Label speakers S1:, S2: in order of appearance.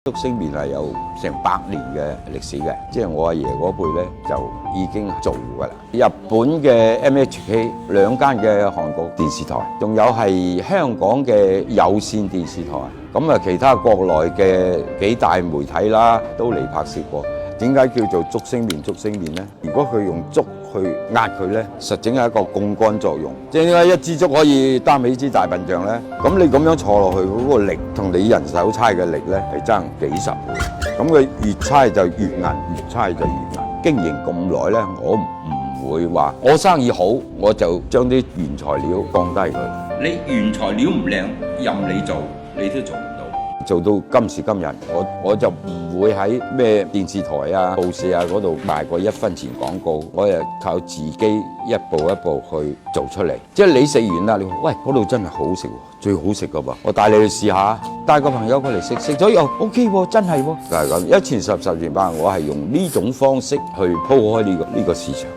S1: 竹升麵係有成100年嘅歷史嘅，即係我阿爺嗰輩咧就已經做㗎啦。日本嘅 MHK 2間嘅韓國電視台，仲有係香港嘅有線電視台，咁啊其他國內嘅幾大媒體啦都嚟拍攝過。點解叫做竹升麵？竹升麵咧，如果佢用竹去壓佢咧，實整係一個槓桿作用。即係點解一支竹可以擔起支大笨象咧？咁你咁樣坐落去嗰個力，同你人手猜嘅力咧係爭幾十倍。咁佢越猜就越硬，越猜就越硬。經營咁耐咧，我唔會話我生意好，我就將啲原材料降低佢。
S2: 你原材料唔靚，任你做，你都做唔到。
S1: 做到今時今日，我就唔會喺咩電視台啊、報社啊嗰度賣過1分錢廣告，我係靠自己一步一步去做出嚟。即係你食完啦，你話喂嗰度真係好食喎，最好食噶噃，我帶你去試下，帶個朋友過嚟食，食咗又 OK 喎，真係喎，就係咁，一傳十，十傳百，我係用呢種方式去鋪開呢個市場。